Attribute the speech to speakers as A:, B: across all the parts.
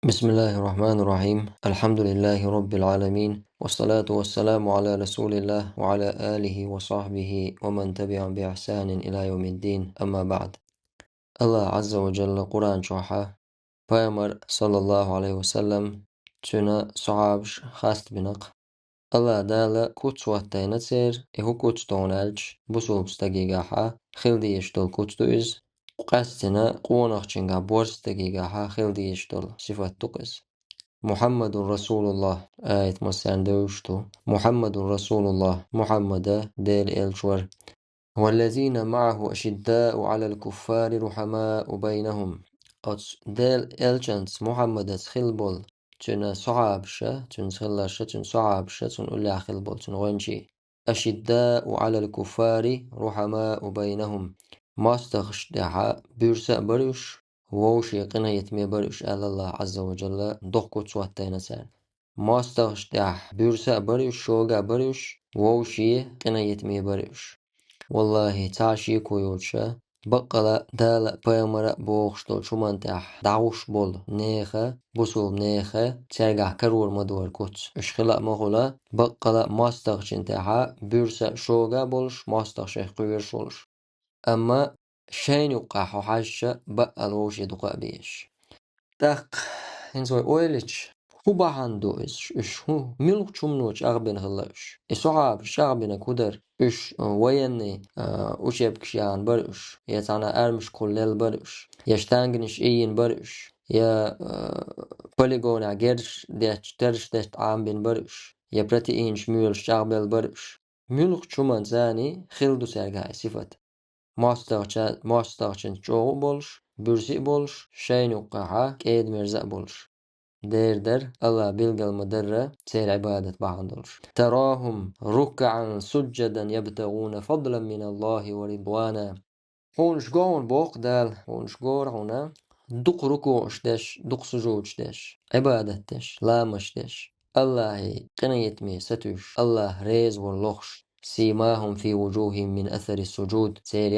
A: بسم الله الرحمن الرحيم الحمد لله رب العالمين والصلاة والسلام على رسول الله وعلى آله وصحبه ومن تبعهم بإحسان إلى يوم الدين أما بعد. الله عز وجل قرآن شرحه بيامر صلى الله عليه وسلم تنا صعابش خاست بنق الله دالا كوتس واتينا تسير إهو كوتس دونالج بسوبس دقيقة خلديش دول كوتس دوز قاستنا قونخشنغا بورس دقيقة خلديش دول صفات تقز محمد رسول الله آية مساندوشتو محمد رسول الله محمد ديل إلشور والذين معه أشداء على الكفار رحماء بينهم أتس ديل إلشنس محمد خلبول تن صعابشة تن خلاشة تن صعابشة تن أولى خلبول تن غنشي أشداء على الكفار رحماء بينهم ما استغش دعا بيرسا بريش ووشي قنا يتمي بريش آل الله عز وجل دقو تسواتين سان ما استغش دعا بيرسا بريش شوغا بريش ووشي قنا يتمي بريش والله تعشي كويوتشا بقلا دالا بيامرا بوغشتول شومان تاح دعوش بول نيخا بوسول نيخا ترجع كرور مدور كوتس اشخلا مغلا بقلا ماستغشن تاحا بيرسا شوغا بولش ماستغشيخ قويرش بولش أما شين يوقع حاجة بقى الوش يدقى بيش داق هنزوي أويلش هو بحندو إش هو ملك شمنوش أغبن هلاش إصعاب شعبنا كودر إش ويني وش يبكشيان برش يتانا أرمش كلل برش يشتانجنش إين برش يا بوليغون عجرش ديش ترش ديش عام بين برش يا برتي إين شميل شعبل برش ملك شمان زاني خلدو سرقاي صفت ماستغچن چوغ بولش بürsi بولش شين يوقعها كيد مرزق بولش دير در الله بيلقى المدرة سير عبادة بعضلش تراهم ركعا سجدا يبتغون فضلا من الله ورضوانا هونش قون بوق دال هونش قور هنا دق ركوعش دش دق سجودش دش عبادتش لا مش دش الله قنيت مي ستوش الله ريز واللخش سيماهم في وجوههم من أثر السجود سير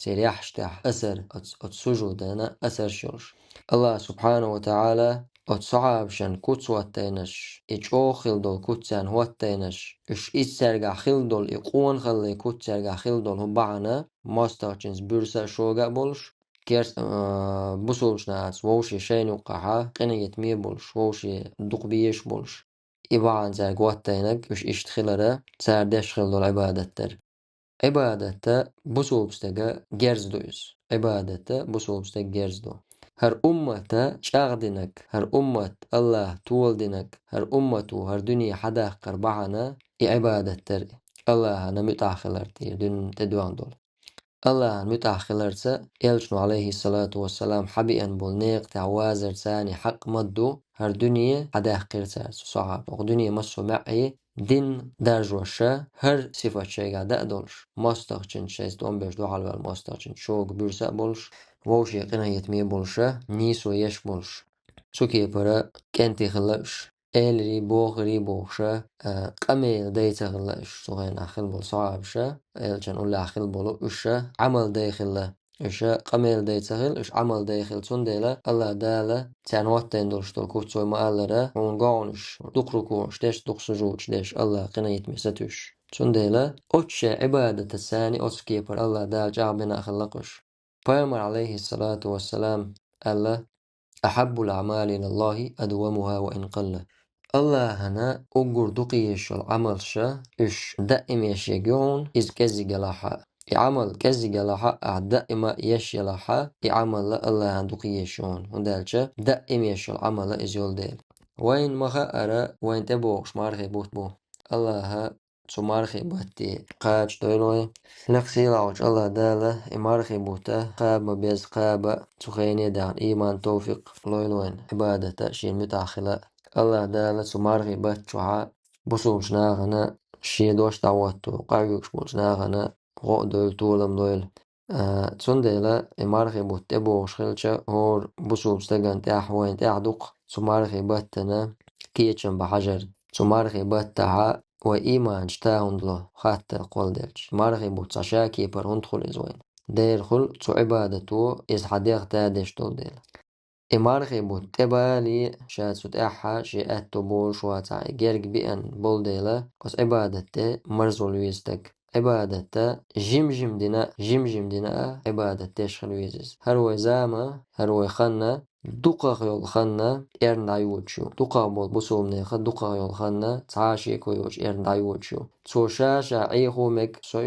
A: يحشتح أثر السجود أنا أثر شلش الله سبحانه وتعالى صعابشن كوتس واتينش إيش خلدول كوتسان واتينش إيش إسرقا خلدول إقوان خلي كوتسرقا خلدول هبعنا ماسترچنس بورسا شوغا بولش كيرس بوسولش ناس ووشي شين وقعها قنيت مي بولش ووشي دقبيش بولش إبعان زاق واتينك إيش إشتخلره ساردش خلدول عبادتر عبادته بوسوبستغا جرزدويس عبادته بوسوبستغا جرزدو هر أمة شاغدنك هر أمة الله تولدنك هر أمة هر دنيا حدا قربعنا عبادتر الله أنا متأخلر دون تدوان دول الله متأخلرسا إلشنو عليه الصلاة والسلام حبي أن بولنيق تعوازر ساني حق مدو هر دنيا حدا قرسا صعب دنيا مسو معي دين درجوشا هر صفة شيء قاعدة دولش ماستغشن شيست بيش دو حلوة الماستغشن شوق بيرسا بولش ووش يقنا يتمي بولشا نيسو يش بولش سوكي برا كنتي خلش إلري بوخشا قميل ديتا خلش سوغين أخل بول صعبشا إلشان أولا أخل بولو إشا عمل داخل إشا قميل ديتا خل إش عمل داخل سنديلا الله دالا تان واتين دولش دول كوتسوي مآلرا ونقاونش دقركوش ديش دق سجوش ديش الله قنايت ميستوش سنديلا أتشا عبادة الثاني أتسكيبر الله دال جعبنا أخلقش فيامر عليه الصلاة والسلام الله أحب الأعمال إلى الله أدومها وإن قل الله هنا أقر دقيش العمل شا إش دائم يشيقون إز كزي قلاحا عمل كزي قلاحا دائما يش يلاحا عمل الله هن دقيشون وندالشا دائم يش العمل إز يولديل وين مخا أرى وين تبوغش مارخي بوت بو الله سمارخي بوتي قاج دويلوي لقسي لاوش الله دالة إمارخي بوتا قاب بيز قاب سخيني دان إيمان توفيق لويلوين عبادة تأشين متاخلة الله دالة سمارخي باتشوها بوسوش ناغنا شيدوش دعواتو قايوش بوش ناغنا غو دويل تولم دويل تسنديلا إمارخي بوت تبوغش خلچا هور بوسوش تغن تاح وين تاح دوق سمارخي باتنا كيتشن بحجر سمارخي باتها وإيمان شتاهندلو خاطر قول ديرش مارغي بوتسا شاكي بر هندخل إزوين دير خل تو عبادتو إز حديق تادش دول ديل إمارخي بوت تبالي شاتسوت أحا شي أتو بول شواتا جرق بيئن بول ديلا قص عبادة مرزول ويستك عبادة جيم دينا عبادة تشخل ويزيز هروي زاما هروي خنا دقا يول خنا إرن دايوتشو دقا بول بصوم نيخا دقا يول خنا تعاشي كويوش إرن دايوتشو تشوشا شاعيخو مك سو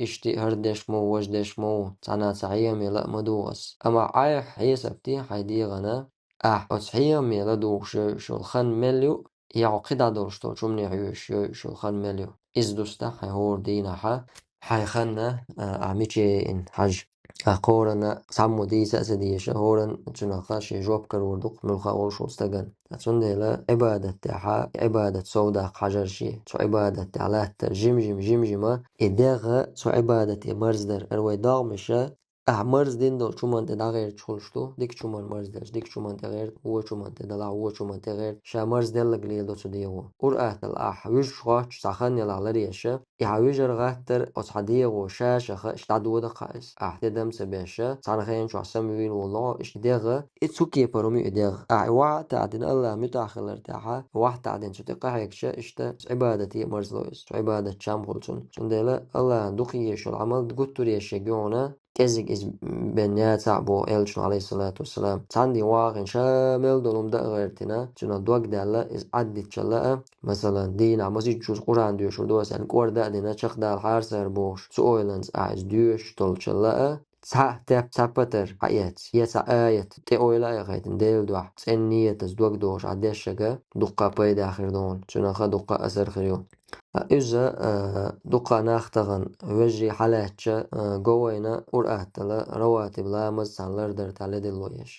A: اشتي هردش مو وجدش مو تانا تعيا ميلا مدوغس أما عايح حيسبتي حيدي غنا أتحيا ميلا دوغ شو الخن مليو يعقد عدولشتو شمني عيوش شو الخن مليو إز دوستا حيهور دينا حيخنا أعميشي إن حج أقورنا سامو دي سأسديش هورن تناقاش جواب كروردق ملخا أولشو استغن أتسندلا عبادة تاعها عبادة سودا حجر شي سو عبادة تعالات جمجمة إداغا سو عبادة مرزدر أروي داغمشا مرز دين دول شومان تدا غير تشولشتو ديك شومان مرز دلش ديك شومان تغير هو شومان تدلا هو شومان تغير شا مرز دل قليل دو تديو أرأت ويج خاش ساخن يلا لريشة يعويجر غاتر أصحديو شاشة اشتعدو دقائس أحتدم سبيشة صارخين شو عسام وين والله اشتداغ اتسوكي برومي اداغ وعد تعدين الله متاخر ارتاحة واحد تعدين شو تقاهيك شا اشتا عبادتي مرزلويس عبادة شام خلصون شندلا الله دقي شو العمل دقوتو ريشة جونا كزيك إز بنيات عبو إلشن عليه الصلاة والسلام تاندي واغن شامل دولم دا غيرتنا تنا دوك دالا إز عدد شلاء مثلا دين عمسي جوز قرآن ديوش ودوس يعني كور دا دينا شخ دا الحار سربوش سؤالنز أعز ديوش طول شلاء تابتر حيات يسا آيات تأويلا يغيتن ديل دوح سنية تزدوك دوش عديش شكا دقا بايد آخر دون تنا دقا أسر خريون إذا دقا ناختغن وجري حالاتشا قوينا أرأتلا رواتب لامز سانلر در تالي دلويش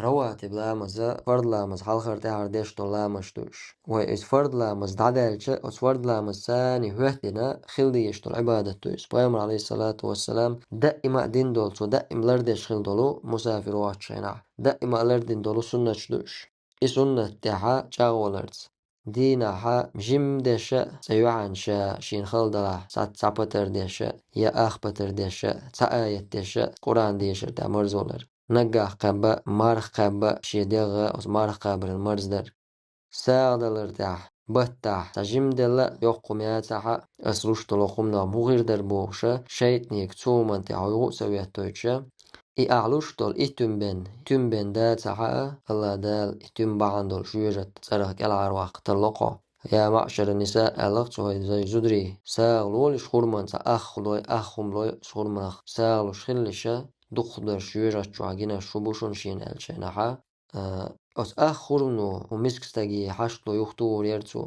A: رواتب لامز فرد لامز حال خرطي هرديش دون لامز دوش وإذ فرد لامز دعدالشا أس فرد لامز ساني هوهدنا خلديش دول عبادة دوش بيامر عليه الصلاة والسلام دائما دين دولتو دائما لردش خلدولو مسافر واتشينا دائما لردين دولو سنة دوش إي سنة تاها جاغولرز دينها جيم دشة سيوعن شا شين خلدلا سات سابتر دشة يا أخ بتر دشة تآية دشة قرآن دشة تأمر زولر نجاح قبا مارخ قبا شيدغ أو مارخ قبر المرزدر ساعدلر تاح بتاح تجيم دلا يقوم ياتها أسلوش تلقم نام هو غير دربوشة شيطنيك تومن تعيو سويت تويتشة إي أعلوش دول تنبن دا تحقق الله دال تنبعن دول شويرة تسرق العرواق تلقى يا معشر النساء ألغتوا زي زدري ساغلول شخورمان أخم لوي شخورمان ساغلو شخلشة دخدر شويرة شواجنا شبوشون شين ألشينها أس أخرنو ومسكستجي حشلو يختو يرتو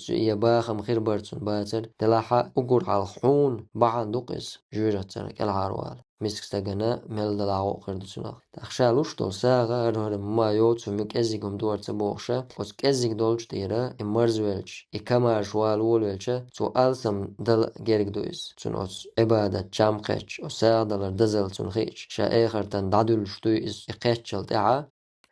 A: يباخم خير برتون باتر تلاحا أقر على الخون بعن دقس جويرة تسرق العروال مسكستجنا مل دلعو قردسنا تخشالوش دول ساغا أرهر ما يوتو مك أزيقهم دور تبوخشا أس كأزيق دولش تيرا إمرز ويلش إكامار شوال ويلشا تو ألسم دل جيرك دويس تون أس عبادة جامقش أس ساغ دلر دزل تون خيش شا آخر تن دعدولش دويس إقاتشل تعا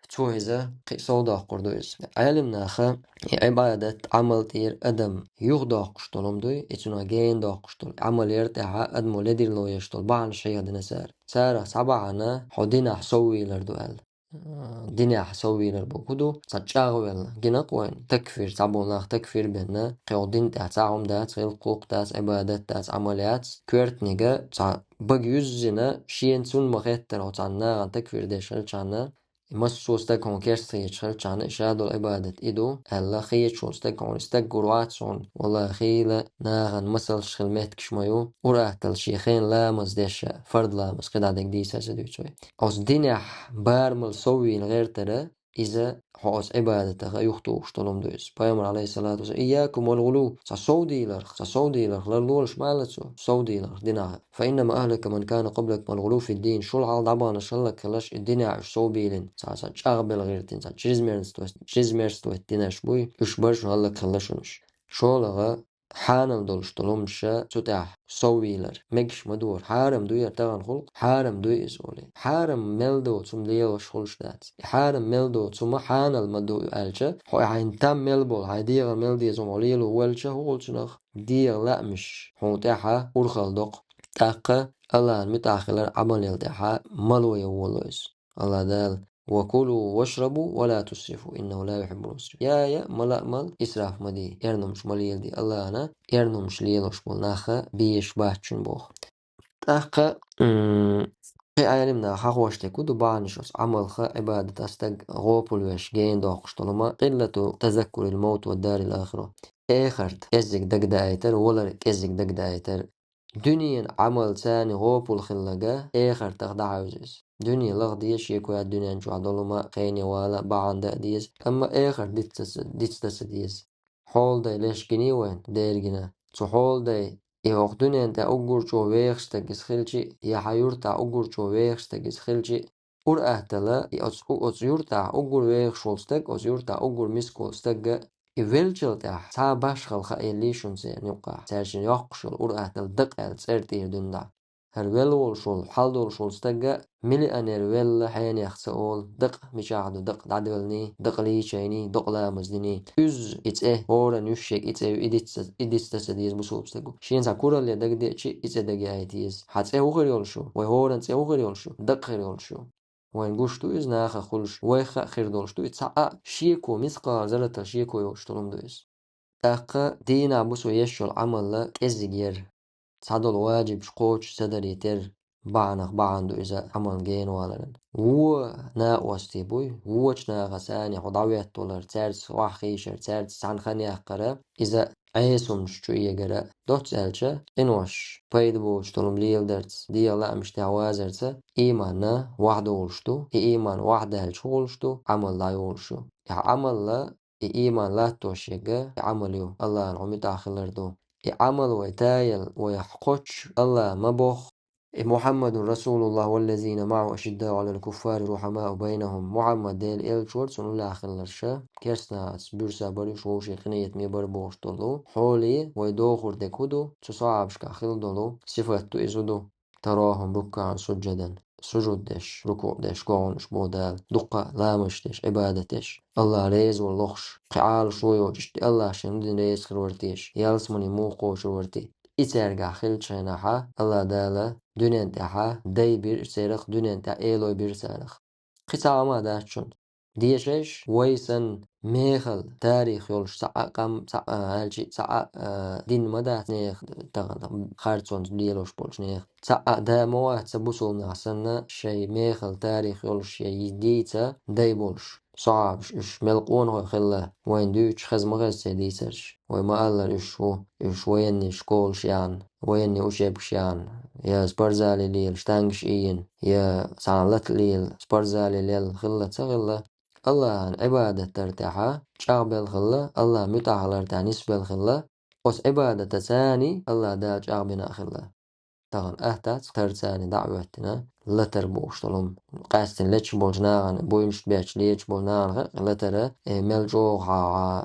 A: توهزة صودا قردويس علمنا خا عبادة عمل تير أدم يغدا قشتلهم دوي إتنا جين دا قشتل عمل يرتاح أدم ولدير لو يشتل بعن شيء دنا سارة سبعنا حدنا حسوي لردوال دنيا حسوي لربوكودو تشاغول جنق وين تكفير تعبوناخ تكفير بنا قيودين تعم دات القوق دات عبادات دات عمليات كورت نيجا تع بجوزنا شين سون مغتر أو تعنا عن تكفير ديشل تعنا مسوستك هون كيرسي تشل تعنا إشادو العبادة إدو ألا خيت شوستك هون استك جروات صون والله خيلة ناغن مسل شخلمت كشمايو ورأتل شيخين لا مزدشة فرد لا مسقد عدك دي ساسدو شوي أوس دينح بارمل سوي غير ترى إذا حوس عبادة يخطو شتلهم دويس بيامر عليه الصلاة والسلام إياكم والغلو تصودي لر لرلولش مالتسو صودي لر دينها فإنما أهلك من كان قبلك والغلو في الدين شو العال دعبان شلك خلاش الدنيا عش صوبيلين سا تشاغبل غيرتين سا تشيزميرستو الدنيا شبوي يشبرش هلك خلاشونش شو لغا حانم دولش طلومشا تتاح صويلر مكش مدور حارم دوير تغن خلق حارم دوي إسولي حارم ملدو تم ليو شخلش دات حارم ملدو تم حان المدو ألشا هو عين تام ملبول هاي ديغ ملدي زم عليلو والشا هو شنخ ديغ لا مش هو تاحا ورخل دق تاقا الله متاخلر عمل يلتاحا ملو يولويس الله دال وكلوا واشربوا ولا تسرفوا إنه لا يحب المسرفين. يا ملا مل إسراف مدي يرنمش مليل دي الله أنا يرنمش ليلوش بولناخا بيش باتشن بوخ تاخا قي عالمنا خاوشتي كودو بانشوس عمل خا عبادة أستق غوبل ويش جين دوخش طالما قلة تذكر الموت والدار الآخرة آخرت إزك دق دايتر ولا إزك دق دايتر دنيا عمل ثاني غوبل خلقة آخر تخدع عوزيز دنيا لغديش يكو الدنيا نشو عدلما خيني ولا بعن ديز أما آخر ديتس ديز حول داي ليش جني وين داير جنا حول داي يوغدونينتا أوغورچو ويغشتاكس خيلشي يا حيورتا أوغورچو ويغشتاكس خيلشي أور أهتلا أوس يورتا أوغور ويغشولستاك أوس يورتا أوغور ميسكولستاك يفيلشلتا سا باشخل خايليشون سي نيوقا سيرشن يوقشل أور أهتل دق أل سيرتير دوندا هر ويل شول حالدول شولستاك ملي أنير ويل حين يخسأول دق مشاهدو دق دعدولني دق لي شيني دق لا مزدني üz إيه هورا نوشيك إيه إديس تسديز بسوبستاكو شين ساكورا اللي دق دي شي إيه دق آيتيز حتى إيه وغير يولشو وهورا إيه وغير يولشو دق غير يولشو وين قوشتو إز ناخا خلش ويخا خير دولشتو إتساقا شيكو مثقال ذرة شيكو يوشتلم دويس أقا دينا بسو يشو العمل لا إزجير صعدو الواجب شقوش سدر يتر بعنخ بعندو إذا عمل جين والن هو نا وستيبوي هو شنا غساني خداوية دولار تارس واخيشر تارس عن خاني أقرا إذا عيسوم شوية جرا دوت سالشة إنوش بيد بوش تولم ليل درتس دي لا مش تعوازرتس إيمانا واحد ولشتو إيمان واحد هالشولشتو عمل لا يولشو عمل لا إيمان لا توشيجا عمليو الله العمي تاخلر دو عمل ويتايل ويحقوش الله مبوخ محمد رسول الله والذين معه أشداء على الكفار رحماء بينهم محمد ديل إل شورت سنو لا خلرشة كيرسنا بورسا بري شوشي قنية مي بربوش دولو حولي ويدوخر دكودو تصعب شكا خلدولو صفتو إزودو تراهم ركعا سجدا سجود دش ركوع دش قونش بودال دقة لامش دش عبادة دش الله ريز واللخش قعال شويو جشت الله شندن ريز خرورتيش يالسمني موقو شرورتي إترجع خلشينها الله دالا دنيا تاعها داي بير سيرخ دنيا تاع إيلوي بير سيرخ قصة ما داشون ديشش ويسن ميخل تاريخ يولش ساعة قام ساعة هالشي ساعة دين مدى نيخ تغن خارجون ديلوش بولش نيخ ساعة دا موات سبوسول نحسن شي ميخل تاريخ يولش شي ديتا داي بولش صعب إش ملقون هو خلا وين دوش خزمغز سيديسرش وما الله إش وين شكولش يعني وين وشيبش يعني يا سبرزالي ليل شتانش إين يا سانلت ليل سبرزالي ليل خلا تغلا الله عن عبادة ترتاحة شعب الخلا الله متعهلر تعنيس بالخلا وس عبادة ثاني الله دا شعبنا خلا تغن أهتات ترتاني دعوتنا لا تربوش طلهم قاستن لتش بولجناغن بويمش بيش ليش بولناغن لا ترى ملجو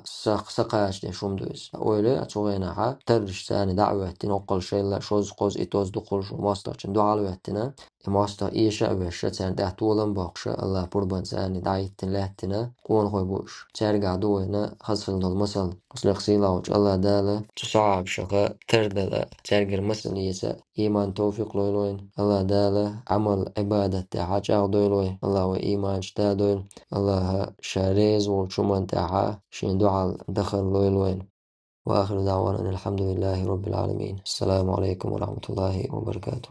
A: سقاش دي شوم دويس أولي أتوغينا ترش ثاني دعوتنا وقل شيء لا شوز قوز إتوز دقل شو ماستر چن دعوتنا ماستر إيشا ويشا تان دهتولن باقشا الله بربان ثاني دعيتن لهتنا قون خوي بوش ترجع دوينا خصفل دول مسل أصلق سيلاوش الله دالا تصعب شغا تردلا ترجر مسل يسا إيمان توفيق لوين الله دالا عمل عبادة تاعها جاو دويلوي الله وإيمان شتا دويل الله شاريز والشمان تاعها شين دعال دخل لوين وآخر دعوانا الحمد لله رب العالمين السلام عليكم ورحمة الله وبركاته.